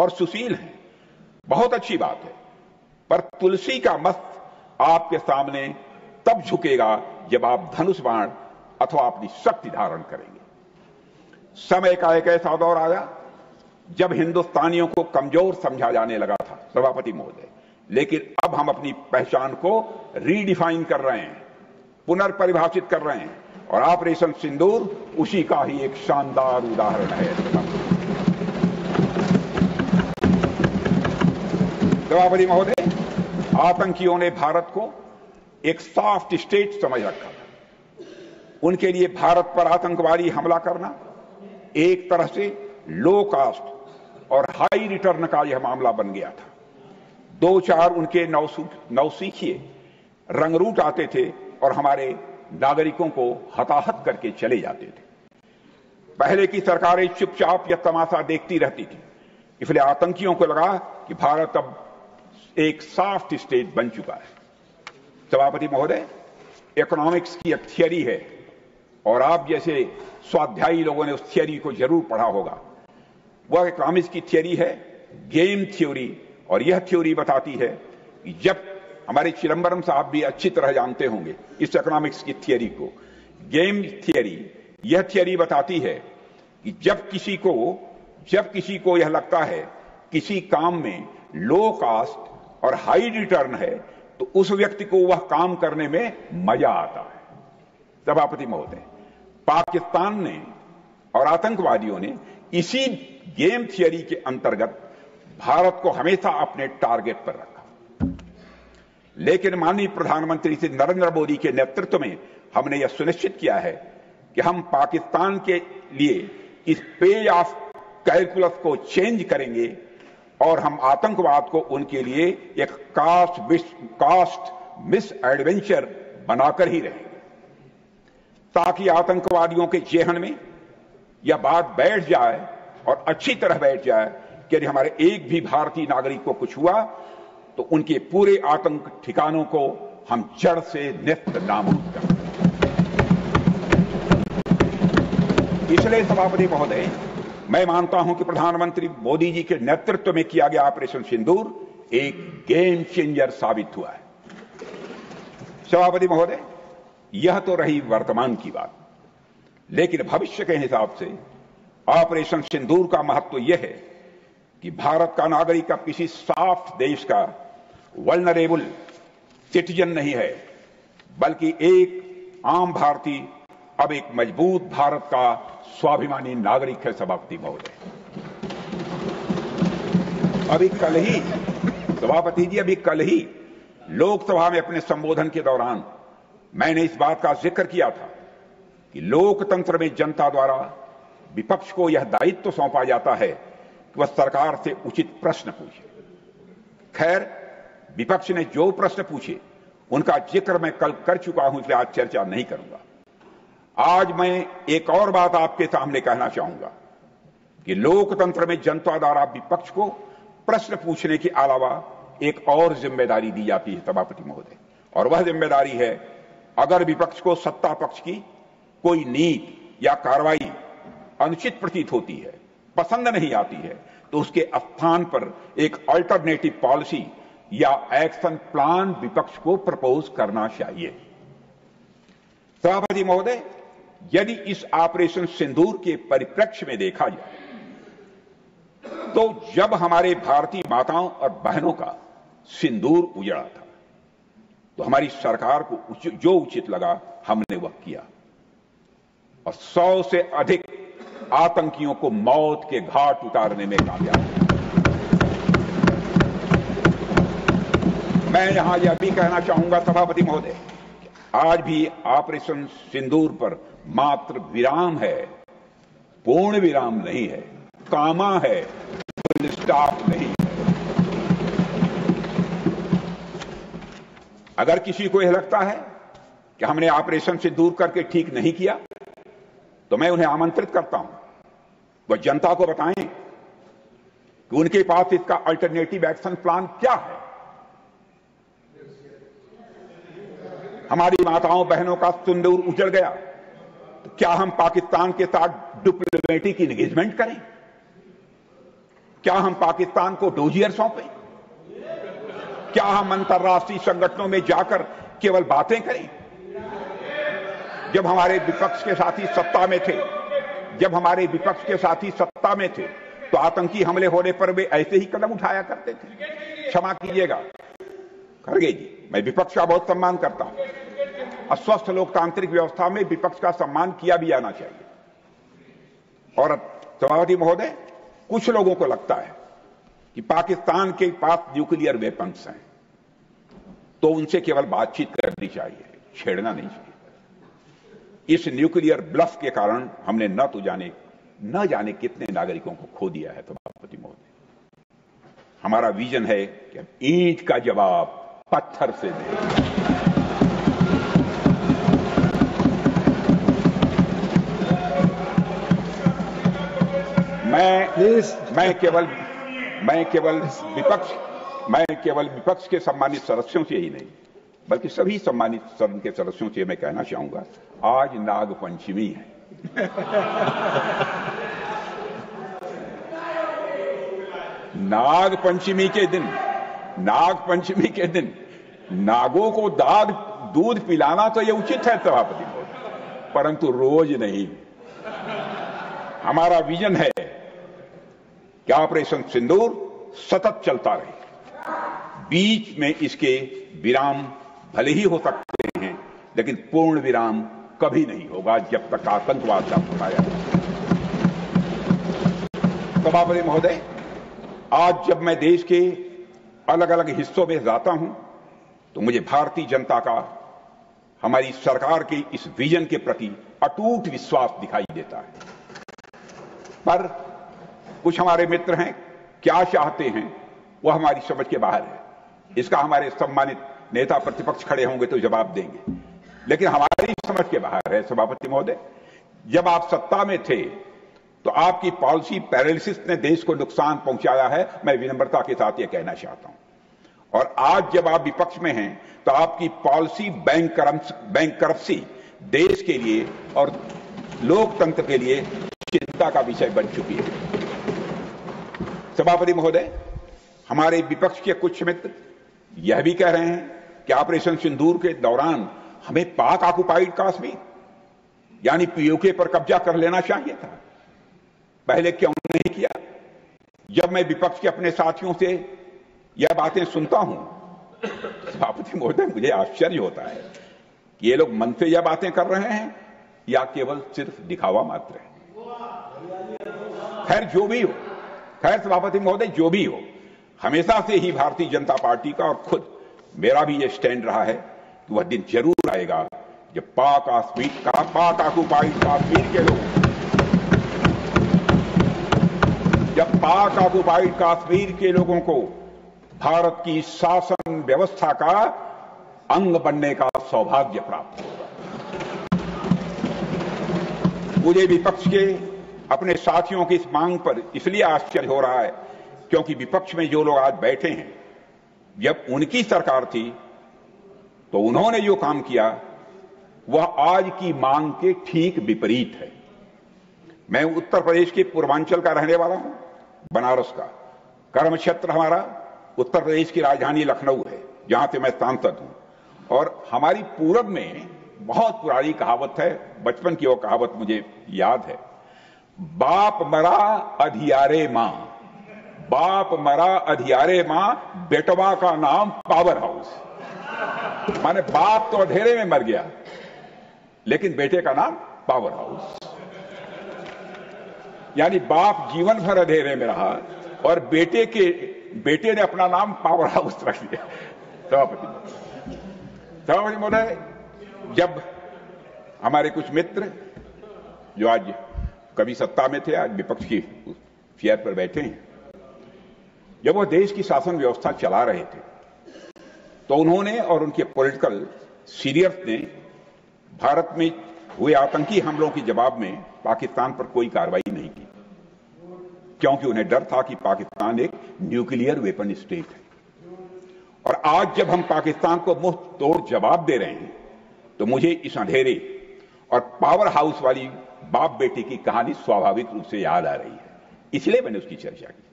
और सुशील हैं, बहुत अच्छी बात है, पर तुलसी का मस्त आपके सामने तब झुकेगा जब आप धनुष बाण अथवा अपनी शक्ति धारण करेंगे। समय का एक ऐसा दौर आया जब हिंदुस्तानियों को कमजोर समझा जाने लगा था सभापति महोदय, लेकिन अब हम अपनी पहचान को रीडिफाइन कर रहे हैं, पुनर्परिभाषित कर रहे हैं, और ऑपरेशन सिंदूर उसी का ही एक शानदार उदाहरण है। सभापति महोदय, आतंकियों ने भारत को एक सॉफ्ट स्टेट समझ रखा था। उनके लिए भारत पर आतंकवादी हमला करना एक तरह से लो कास्ट और हाई रिटर्न का यह मामला बन गया था। दो चार उनके नौसीखिए रंगरूट आते थे और हमारे नागरिकों को हताहत करके चले जाते थे। पहले की सरकारें चुपचाप यह तमाशा देखती रहती थी, इसलिए आतंकियों को लगा कि भारत अब एक सॉफ्ट स्टेट बन चुका है। सभापति महोदय, इकोनॉमिक्स की एक थियरी है और आप जैसे स्वाध्यायी लोगों ने उस थियरी को जरूर पढ़ा होगा। वह इकोनॉमिक्स की थियरी है गेम थ्योरी, और यह थ्योरी बताती है कि जब हमारे चिदंबरम साहब भी अच्छी तरह जानते होंगे इस इकोनॉमिक्स की थियरी को, गेम थियरी, यह थियरी बताती है कि जब किसी को यह लगता है किसी काम में लो कास्ट और हाई रिटर्न है तो उस व्यक्ति को वह काम करने में मजा आता है। सभापति महोदय, पाकिस्तान ने और आतंकवादियों ने इसी गेम थियरी के अंतर्गत भारत को हमेशा अपने टारगेट पर रखा, लेकिन माननीय प्रधानमंत्री श्री नरेंद्र मोदी के नेतृत्व में हमने यह सुनिश्चित किया है कि हम पाकिस्तान के लिए इस पेज ऑफ कैलकुलस को चेंज करेंगे और हम आतंकवाद को उनके लिए एक कास्ट मिस एडवेंचर बनाकर ही रहेंगे, ताकि आतंकवादियों के जेहन में यह बात बैठ जाए और अच्छी तरह बैठ जाए कि यदि हमारे एक भी भारतीय नागरिक को कुछ हुआ तो उनके पूरे आतंक ठिकानों को हम जड़ से नेस्त नाबूद करें। इसलिए सभापति महोदय, मैं मानता हूं कि प्रधानमंत्री मोदी जी के नेतृत्व में किया गया ऑपरेशन सिंदूर एक गेम चेंजर साबित हुआ है। सभापति महोदय, यह तो रही वर्तमान की बात, लेकिन भविष्य के हिसाब से ऑपरेशन सिंदूर का महत्व यह है कि भारत का नागरिक अब किसी सॉफ्ट देश का वल्नरेबल सिटीजन नहीं है, बल्कि एक आम भारतीय अब एक मजबूत भारत का स्वाभिमानी नागरिक है। सभापति महोदय, अभी कल ही लोकसभा में अपने संबोधन के दौरान मैंने इस बात का जिक्र किया था कि लोकतंत्र में जनता द्वारा विपक्ष को यह दायित्व सौंपा जाता है कि वह सरकार से उचित प्रश्न पूछे। खैर, विपक्ष ने जो प्रश्न पूछे उनका जिक्र मैं कल कर चुका हूं, इसलिए आज चर्चा नहीं करूंगा। आज मैं एक और बात आपके सामने कहना चाहूंगा कि लोकतंत्र में जनता द्वारा विपक्ष को प्रश्न पूछने के अलावा एक और जिम्मेदारी दी जाती है सभापति महोदय, और वह जिम्मेदारी है अगर विपक्ष को सत्ता पक्ष की कोई नीति या कार्रवाई अनुचित प्रतीत होती है, पसंद नहीं आती है, तो उसके स्थान पर एक अल्टरनेटिव पॉलिसी या एक्शन प्लान विपक्ष को प्रपोज करना चाहिए। सभापति महोदय, यदि इस ऑपरेशन सिंदूर के परिप्रेक्ष्य में देखा जाए तो जब हमारे भारतीय माताओं और बहनों का सिंदूर उजड़ा था तो हमारी सरकार को जो उचित लगा हमने वह किया, और 100 से अधिक आतंकियों को मौत के घाट उतारने में कामयाब हुआ। मैं यहां यह भी कहना चाहूंगा सभापति महोदय, आज भी ऑपरेशन सिंदूर पर मात्र विराम है, पूर्ण विराम नहीं है, कामा है, फुल स्टॉप नहीं है। अगर किसी को यह लगता है कि हमने ऑपरेशन सिंदूर करके ठीक नहीं किया तो मैं उन्हें आमंत्रित करता हूं, वह जनता को बताएं कि उनके पास इसका अल्टरनेटिव एक्शन प्लान क्या है। हमारी माताओं बहनों का सिंदूर उजड़ गया तो क्या हम पाकिस्तान के साथ डिप्लोमेटिक इंगेजमेंट करें? क्या हम पाकिस्तान को डोजियर सौंपें? क्या हम अंतर्राष्ट्रीय संगठनों में जाकर केवल बातें करें? जब हमारे विपक्ष के साथी सत्ता में थे, तो आतंकी हमले होने पर वे ऐसे ही कदम उठाया करते थे। क्षमा कीजिएगा खड़गे जी, मैं विपक्ष का बहुत सम्मान करता हूं। अस्वस्थ लोकतांत्रिक व्यवस्था में विपक्ष का सम्मान किया भी जाना चाहिए। और सभापति महोदय, कुछ लोगों को लगता है कि पाकिस्तान के पास न्यूक्लियर वेपन्स हैं तो उनसे केवल बातचीत करनी चाहिए, छेड़ना नहीं चाहिए। इस न्यूक्लियर ब्लफ के कारण हमने न जाने कितने नागरिकों को खो दिया है। सभापति महोदय, हमारा विजन है कि हम ईंट का जवाब पत्थर से दें। मैं केवल विपक्ष के सम्मानित सदस्यों से ही नहीं, बल्कि सभी सम्मानित सदन के सदस्यों से मैं कहना चाहूंगा, आज नागपंचमी है। नागपंचमी के दिन नागों को दूध पिलाना तो ये उचित है सभापति महोदय, परंतु रोज नहीं। हमारा विजन है कि ऑपरेशन सिंदूर सतत चलता रहे। बीच में इसके विराम भले ही हो सकते हैं, लेकिन पूर्ण विराम कभी नहीं होगा जब तक आतंकवाद का उठाया। सभापति महोदय, आज जब मैं देश के अलग अलग हिस्सों में जाता हूं तो मुझे भारतीय जनता का हमारी सरकार के इस विजन के प्रति अटूट विश्वास दिखाई देता है। पर कुछ हमारे मित्र हैं, क्या चाहते हैं वह हमारी समझ के बाहर है। इसका हमारे सम्मानित नेता प्रतिपक्ष खड़े होंगे तो जवाब देंगे, लेकिन हमारी समझ के बाहर है। सभापति महोदय, जब आप सत्ता में थे तो आपकी पॉलिसी पैरालिसिस ने देश को नुकसान पहुंचाया है, मैं विनम्रता के साथ यह कहना चाहता हूं। और आज जब आप विपक्ष में हैं तो आपकी पॉलिसी बैंक करप्सी देश के लिए और लोकतंत्र के लिए चिंता का विषय बन चुकी है। सभापति महोदय, हमारे विपक्ष के कुछ मित्र यह भी कह रहे हैं कि ऑपरेशन सिंदूर के दौरान हमें पाक ऑक्युपाइड कश्मीर यानी पीओके पर कब्जा कर लेना चाहिए था। पहले क्यों नहीं किया? जब मैं विपक्ष के अपने साथियों से यह बातें सुनता हूं, सभापति महोदय, मुझे आश्चर्य होता है कि ये लोग मन से यह बातें कर रहे हैं या केवल सिर्फ दिखावा मात्र है। खैर जो भी हो, सभापति महोदय, जो भी हो, हमेशा से ही भारतीय जनता पार्टी का और खुद मेरा भी यह स्टैंड रहा है कि वह दिन जरूर आएगा जब पाक ऑक्युपाइड कश्मीर के लोगों को भारत की शासन व्यवस्था का अंग बनने का सौभाग्य प्राप्त होगा। मुझे विपक्ष के अपने साथियों की इस मांग पर इसलिए आश्चर्य हो रहा है क्योंकि विपक्ष में जो लोग आज बैठे हैं, जब उनकी सरकार थी तो उन्होंने जो काम किया वह आज की मांग के ठीक विपरीत है। मैं उत्तर प्रदेश के पूर्वांचल का रहने वाला हूं, बनारस का। कर्म क्षेत्र हमारा उत्तर प्रदेश की राजधानी लखनऊ है, जहां से मैं सांसद हूं। और हमारी पूरब में बहुत पुरानी कहावत है, बचपन की वो कहावत मुझे याद है, बाप मरा अधियारे मां, बेटवा का नाम पावर हाउस। माने बाप तो अंधेरे में मर गया, लेकिन बेटे का नाम पावर हाउस। यानी बाप जीवन भर अंधेरे में रहा और बेटे ने अपना नाम पावर हाउस रख दिया। सभापति महोदय, जब हमारे कुछ मित्र जो आज कभी सत्ता में थे, आज विपक्ष की चेयर पर बैठे हैं, जब वो देश की शासन व्यवस्था चला रहे थे तो उन्होंने और उनके पॉलिटिकल सीनियर्स ने भारत में हुए आतंकी हमलों के जवाब में पाकिस्तान पर कोई कार्रवाई नहीं की, क्योंकि उन्हें डर था कि पाकिस्तान एक न्यूक्लियर वेपन स्टेट है। और आज जब हम पाकिस्तान को मुंह तोड़ जवाब दे रहे हैं तो मुझे इस अंधेरे और पावर हाउस वाली बाप बेटे की कहानी स्वाभाविक रूप से याद आ रही है, इसलिए मैंने उसकी चर्चा की।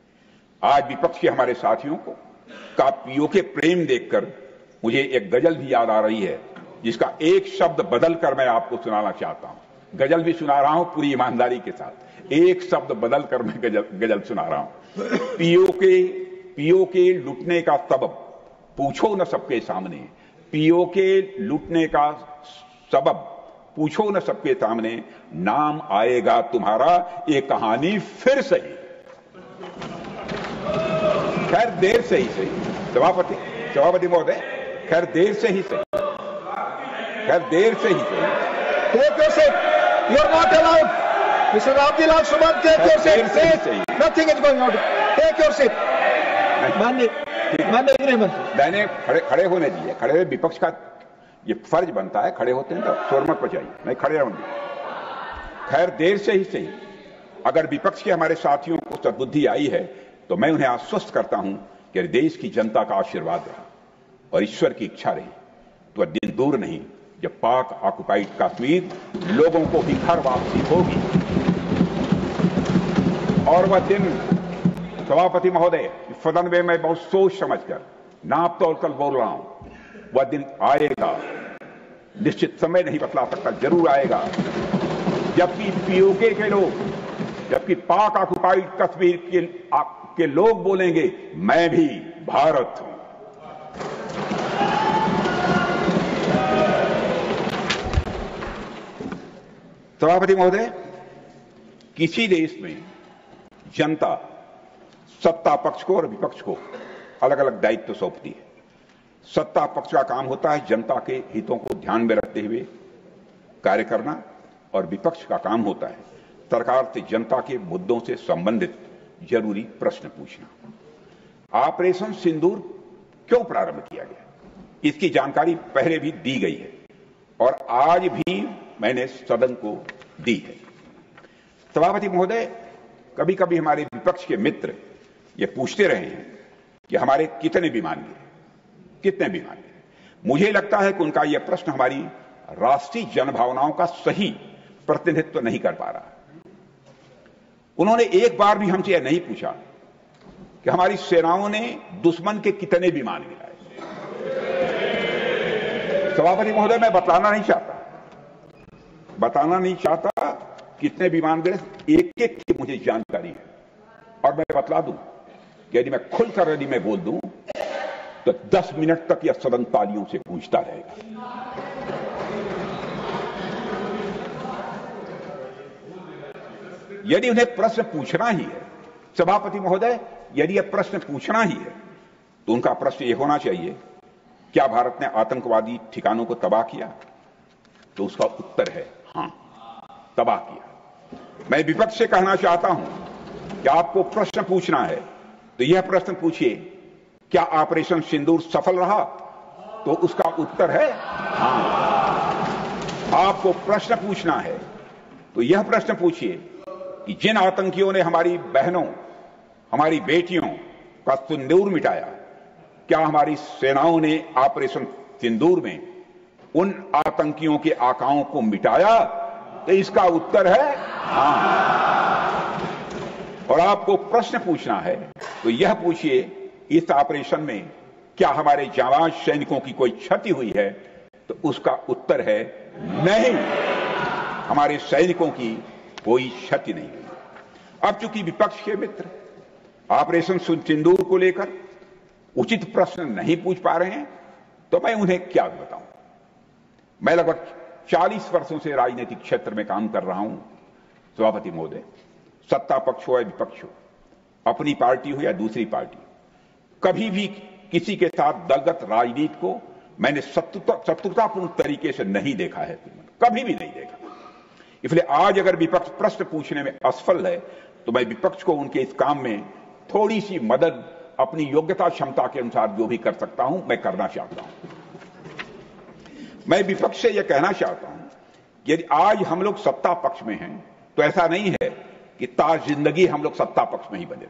आज विपक्ष के हमारे साथियों को का पीओके प्रेम देखकर मुझे एक गजल भी याद आ रही है, जिसका एक शब्द बदल कर मैं आपको सुनाना चाहता हूं। गजल भी सुना रहा हूं पूरी ईमानदारी के साथ, एक शब्द बदल कर मैं गजल सुना रहा हूं। पीओके लुटने का सबब पूछो न सबके सामने, पीओके लुटने का सबब पूछो न सबके सामने, नाम आएगा तुम्हारा ये कहानी फिर सही। खैर देर से ही सही सभापति महोदय, खैर देर से ही सही, खैर देर से ही सही। Take your seat. You are not allowed. Mr. Abdullah Suman, take your seat. Nothing is going on. Take your seat. माननीय गृह मंत्री, मैंने खड़े होने दिए। खड़े हुए विपक्ष का ये फर्ज बनता है, खड़े होते हैं तो शोर मत मचाइए, नहीं खड़े रहूंगी। खैर देर से ही सही, अगर विपक्ष के हमारे साथियों को सद्बुद्धि आई है तो मैं उन्हें आश्वस्त करता हूं कि देश की जनता का आशीर्वाद रहा और ईश्वर की इच्छा रही तो दिन दूर नहीं जब पाक ऑक्युपाइड कश्मीर लोगों को भी घर वापसी होगी। और वह दिन, सभापति महोदय, सदन में मैं बहुत सोच समझकर नाप तोल कर बोल रहा हूं, वह दिन आएगा, निश्चित समय नहीं बतला सकता, जरूर आएगा, जबकि पीओके के लोग, जबकि पाक ऑक्युपाइड कश्मीर के लोग बोलेंगे मैं भी भारत हूं। सभापति महोदय, किसी देश में जनता सत्ता पक्ष को और विपक्ष को अलग अलग दायित्व सौंपती है। सत्ता पक्ष का काम होता है जनता के हितों को ध्यान में रखते हुए कार्य करना, और विपक्ष का काम होता है सरकार से जनता के मुद्दों से संबंधित जरूरी प्रश्न पूछना। ऑपरेशन सिंदूर क्यों प्रारंभ किया गया, इसकी जानकारी पहले भी दी गई है और आज भी मैंने सदन को दी है। सभापति महोदय, कभी कभी हमारे विपक्ष के मित्र ये पूछते रहे हैं कि हमारे कितने विमान गिरे, कितने विमान गिरे। मुझे लगता है कि उनका यह प्रश्न हमारी राष्ट्रीय जनभावनाओं का सही प्रतिनिधित्व नहीं कर पा रहा। उन्होंने एक बार भी हमसे यह नहीं पूछा कि हमारी सेनाओं ने दुश्मन के कितने विमान गिराए। सभापति महोदय, मैं बताना नहीं चाहता कितने विमान गिरे, एक एक की मुझे जानकारी है। और मैं बतला दूं कि यदि मैं खुलकर यदि मैं बोल दूं तो 10 मिनट तक यह सदन तालियों से गूंजता रहेगा। यदि उन्हें प्रश्न पूछना ही है, सभापति महोदय, यदि यह प्रश्न पूछना ही है तो उनका प्रश्न यह होना चाहिए, क्या भारत ने आतंकवादी ठिकानों को तबाह किया? तो उसका उत्तर है हां, तबाह किया। मैं विपक्ष से कहना चाहता हूं कि आपको प्रश्न पूछना है तो यह प्रश्न पूछिए, क्या ऑपरेशन सिंदूर सफल रहा? तो उसका उत्तर है हां। आपको प्रश्न पूछना है तो यह प्रश्न पूछिए कि जिन आतंकियों ने हमारी बहनों, हमारी बेटियों का सिंदूर मिटाया, क्या हमारी सेनाओं ने ऑपरेशन सिंदूर में उन आतंकियों के आकाओं को मिटाया? तो इसका उत्तर है हां। और आपको प्रश्न पूछना है तो यह पूछिए, इस ऑपरेशन में क्या हमारे जाबाज सैनिकों की कोई क्षति हुई है? तो उसका उत्तर है नहीं, हमारे सैनिकों की कोई क्षति नहीं हुई। अब चूंकि विपक्ष के मित्र ऑपरेशन सिंदूर को लेकर उचित प्रश्न नहीं पूछ पा रहे हैं तो मैं उन्हें क्या बताऊं। मैं लगभग 40 वर्षों से राजनीतिक क्षेत्र में काम कर रहा हूं सभापति महोदय, सत्ता पक्ष हो या विपक्ष हो, अपनी पार्टी हो या दूसरी पार्टी, कभी भी किसी के साथ दलगत राजनीति को मैंने शत्रुतापूर्ण तरीके से नहीं देखा है, कभी भी नहीं देखा। इसलिए आज अगर विपक्ष प्रश्न पूछने में असफल है तो मैं विपक्ष को उनके इस काम में थोड़ी सी मदद अपनी योग्यता क्षमता के अनुसार जो भी कर सकता हूं मैं करना चाहता हूं। मैं विपक्ष से यह कहना चाहता हूं कि यदि आज हम लोग सत्ता पक्ष में हैं तो ऐसा नहीं है कि ताज जिंदगी हम लोग सत्ता पक्ष में ही बने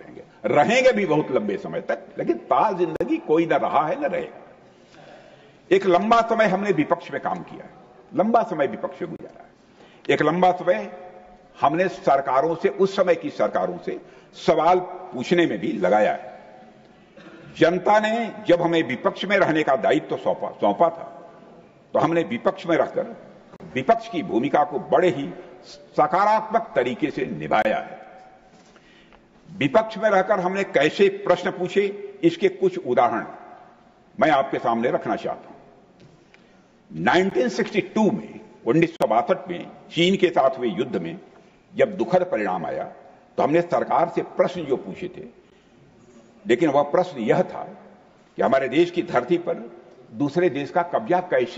रहेंगे भी बहुत लंबे समय तक, लेकिन ताज जिंदगी कोई न रहा है न रहेगा। एक लंबा समय हमने विपक्ष में काम किया है, लंबा समय विपक्ष में गुजारा है, एक लंबा समय हमने सरकारों से, उस समय की सरकारों से सवाल पूछने में भी लगाया है। जनता ने जब हमें विपक्ष में रहने का दायित्व सौंपा था, तो हमने विपक्ष में रहकर विपक्ष की भूमिका को बड़े ही सकारात्मक तरीके से निभाया है। विपक्ष में रहकर हमने कैसे प्रश्न पूछे, इसके कुछ उदाहरण मैं आपके सामने रखना चाहता हूं। 1962 में, 1962 में चीन के साथ हुए युद्ध में जब दुखद परिणाम आया, तो हमने सरकार से प्रश्न जो पूछे थे, लेकिन वह प्रश्न यह था कि हमारे देश की धरती पर दूसरे देश का कब्जा कैसे